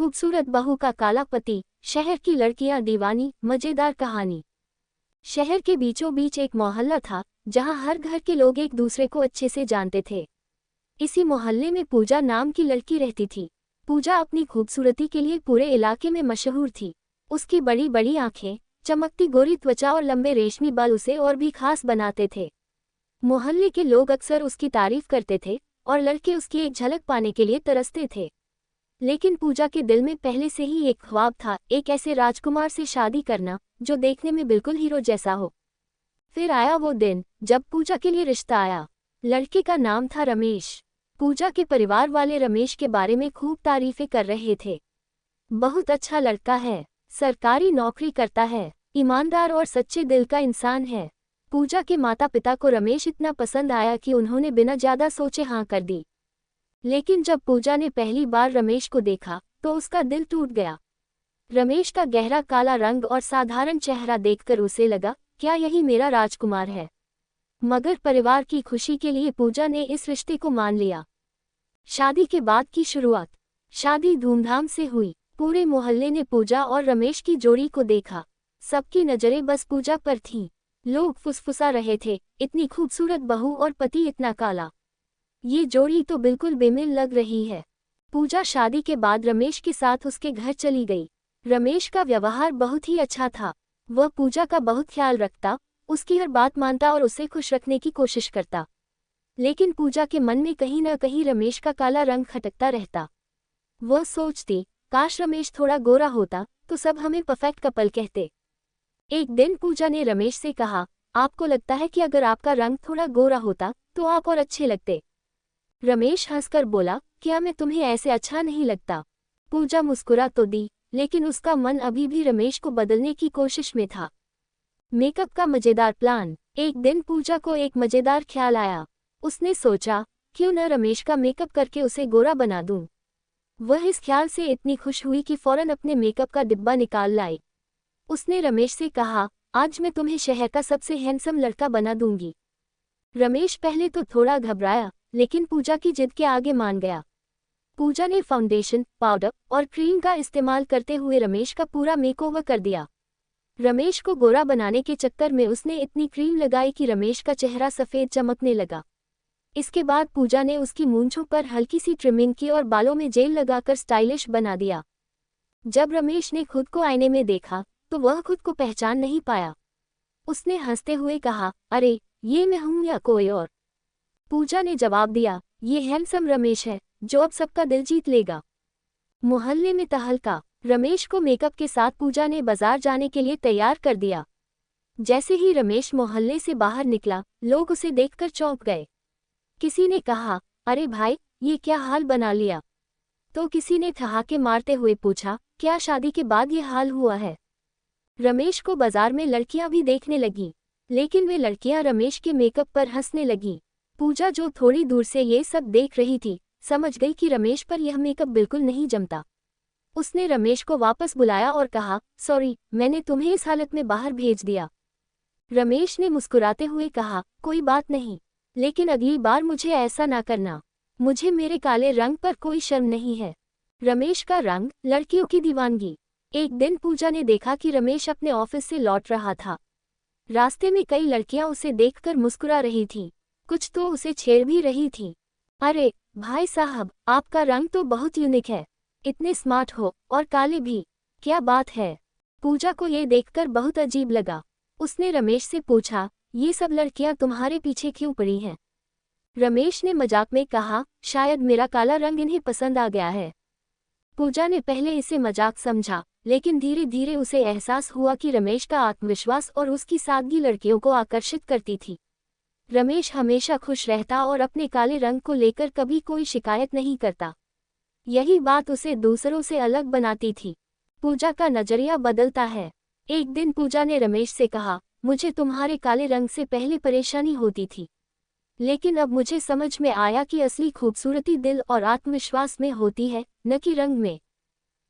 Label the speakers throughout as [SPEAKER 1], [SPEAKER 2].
[SPEAKER 1] खूबसूरत बहू का काला पति, शहर की लड़कियां दीवानी। मजेदार कहानी। शहर के बीचों बीच एक मोहल्ला था जहां हर घर के लोग एक दूसरे को अच्छे से जानते थे। इसी मोहल्ले में पूजा नाम की लड़की रहती थी। पूजा अपनी खूबसूरती के लिए पूरे इलाके में मशहूर थी। उसकी बड़ी बड़ी आंखें, चमकती गोरी त्वचा और लंबे रेशमी बाल उसे और भी खास बनाते थे। मोहल्ले के लोग अक्सर उसकी तारीफ करते थे और लड़के उसकी एक झलक पाने के लिए तरसते थे। लेकिन पूजा के दिल में पहले से ही एक ख्वाब था, एक ऐसे राजकुमार से शादी करना जो देखने में बिल्कुल हीरो जैसा हो। फिर आया वो दिन जब पूजा के लिए रिश्ता आया। लड़के का नाम था रमेश। पूजा के परिवार वाले रमेश के बारे में खूब तारीफें कर रहे थे। बहुत अच्छा लड़का है, सरकारी नौकरी करता है, ईमानदार और सच्चे दिल का इंसान है। पूजा के माता पिता को रमेश इतना पसंद आया कि उन्होंने बिना ज्यादा सोचे हाँ कर दी। लेकिन जब पूजा ने पहली बार रमेश को देखा तो उसका दिल टूट गया। रमेश का गहरा काला रंग और साधारण चेहरा देखकर उसे लगा, क्या यही मेरा राजकुमार है? मगर परिवार की खुशी के लिए पूजा ने इस रिश्ते को मान लिया। शादी के बाद की शुरुआत। शादी धूमधाम से हुई। पूरे मोहल्ले ने पूजा और रमेश की जोड़ी को देखा। सबकी नजरें बस पूजा पर थीं। लोग फुसफुसा रहे थे, इतनी खूबसूरत बहू और पति इतना काला, ये जोड़ी तो बिल्कुल बेमिल लग रही है। पूजा शादी के बाद रमेश के साथ उसके घर चली गई। रमेश का व्यवहार बहुत ही अच्छा था। वह पूजा का बहुत ख्याल रखता, उसकी हर बात मानता और उसे खुश रखने की कोशिश करता। लेकिन पूजा के मन में कहीं न कहीं रमेश का काला रंग खटकता रहता। वह सोचती, काश रमेश थोड़ा गोरा होता तो सब हमें परफेक्ट कपल कहते। एक दिन पूजा ने रमेश से कहा, आपको लगता है कि अगर आपका रंग थोड़ा गोरा होता तो आप और अच्छे लगते? रमेश हंसकर बोला, क्या मैं तुम्हें ऐसे अच्छा नहीं लगता? पूजा मुस्कुरा तो दी, लेकिन उसका मन अभी भी रमेश को बदलने की कोशिश में था। मेकअप का मजेदार प्लान। एक दिन पूजा को एक मजेदार ख्याल आया। उसने सोचा, क्यों न रमेश का मेकअप करके उसे गोरा बना दूं। वह इस ख्याल से इतनी खुश हुई कि फौरन अपने मेकअप का डिब्बा निकाल लाई। उसने रमेश से कहा, आज मैं तुम्हें शहर का सबसे हैंडसम लड़का बना दूंगी। रमेश पहले तो थोड़ा घबराया, लेकिन पूजा की जिद के आगे मान गया। पूजा ने फाउंडेशन, पाउडर और क्रीम का इस्तेमाल करते हुए रमेश का पूरा मेकओवर कर दिया। रमेश को गोरा बनाने के चक्कर में उसने इतनी क्रीम लगाई कि रमेश का चेहरा सफ़ेद चमकने लगा। इसके बाद पूजा ने उसकी मूंछों पर हल्की सी ट्रिमिंग की और बालों में जेल लगाकर स्टाइलिश बना दिया। जब रमेश ने खुद को आईने में देखा तो वह खुद को पहचान नहीं पाया। उसने हंसते हुए कहा, अरे ये मैं हूं या कोई और? पूजा ने जवाब दिया, ये हैंडसम रमेश है जो अब सबका दिल जीत लेगा। मोहल्ले में तहलका। रमेश को मेकअप के साथ पूजा ने बाजार जाने के लिए तैयार कर दिया। जैसे ही रमेश मोहल्ले से बाहर निकला, लोग उसे देखकर चौंक गए। किसी ने कहा, अरे भाई, ये क्या हाल बना लिया? तो किसी ने ठहाके मारते हुए पूछा, क्या शादी के बाद ये हाल हुआ है? रमेश को बाजार में लड़कियां भी देखने लगीं, लेकिन वे लड़कियां रमेश के मेकअप पर हंसने लगीं। पूजा जो थोड़ी दूर से ये सब देख रही थी, समझ गई कि रमेश पर यह मेकअप बिल्कुल नहीं जमता। उसने रमेश को वापस बुलाया और कहा, सॉरी, मैंने तुम्हें इस हालत में बाहर भेज दिया। रमेश ने मुस्कुराते हुए कहा, कोई बात नहीं, लेकिन अगली बार मुझे ऐसा ना करना। मुझे मेरे काले रंग पर कोई शर्म नहीं है। रमेश का रंग, लड़कियों की दीवानगी। एक दिन पूजा ने देखा कि रमेश अपने ऑफिस से लौट रहा था। रास्ते में कई लड़कियां उसे देखकर मुस्कुरा रही थीं, कुछ तो उसे छेड़ भी रही थीं। अरे भाई साहब, आपका रंग तो बहुत यूनिक है, इतने स्मार्ट हो और काले भी, क्या बात है? पूजा को ये देखकर बहुत अजीब लगा। उसने रमेश से पूछा, ये सब लड़कियां तुम्हारे पीछे क्यों पड़ी हैं? रमेश ने मजाक में कहा, शायद मेरा काला रंग इन्हें पसंद आ गया है। पूजा ने पहले इसे मजाक समझा, लेकिन धीरे धीरे उसे एहसास हुआ कि रमेश का आत्मविश्वास और उसकी सादगी लड़कियों को आकर्षित करती थी। रमेश हमेशा खुश रहता और अपने काले रंग को लेकर कभी कोई शिकायत नहीं करता। यही बात उसे दूसरों से अलग बनाती थी। पूजा का नजरिया बदलता है। एक दिन पूजा ने रमेश से कहा, मुझे तुम्हारे काले रंग से पहले परेशानी होती थी, लेकिन अब मुझे समझ में आया कि असली खूबसूरती दिल और आत्मविश्वास में होती है, न कि रंग में।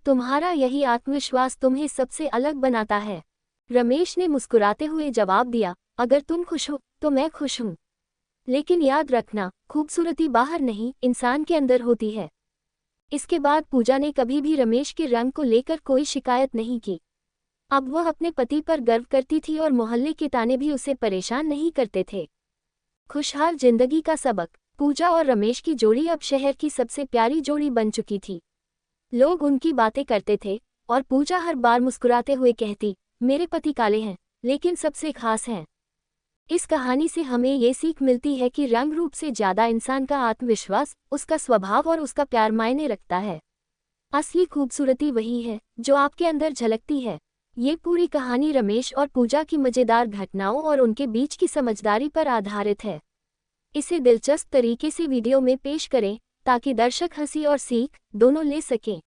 [SPEAKER 1] तुम्हारा यही आत्मविश्वास तुम्हें सबसे अलग बनाता है। रमेश ने मुस्कुराते हुए जवाब दिया, अगर तुम खुश हो तो मैं खुश हूँ। लेकिन याद रखना, खूबसूरती बाहर नहीं, इंसान के अंदर होती है। इसके बाद पूजा ने कभी भी रमेश के रंग को लेकर कोई शिकायत नहीं की। अब वह अपने पति पर गर्व करती थी और मोहल्ले के ताने भी उसे परेशान नहीं करते थे। खुशहाल जिंदगी का सबक। पूजा और रमेश की जोड़ी अब शहर की सबसे प्यारी जोड़ी बन चुकी थी। लोग उनकी बातें करते थे और पूजा हर बार मुस्कुराते हुए कहती, मेरे पति काले हैं लेकिन सबसे खास हैं। इस कहानी से हमें ये सीख मिलती है कि रंग रूप से ज्यादा इंसान का आत्मविश्वास, उसका स्वभाव और उसका प्यार मायने रखता है। असली खूबसूरती वही है जो आपके अंदर झलकती है। ये पूरी कहानी रमेश और पूजा की मजेदार घटनाओं और उनके बीच की समझदारी पर आधारित है। इसे दिलचस्प तरीके से वीडियो में पेश करें ताकि दर्शक हंसी और सीख दोनों ले सकें।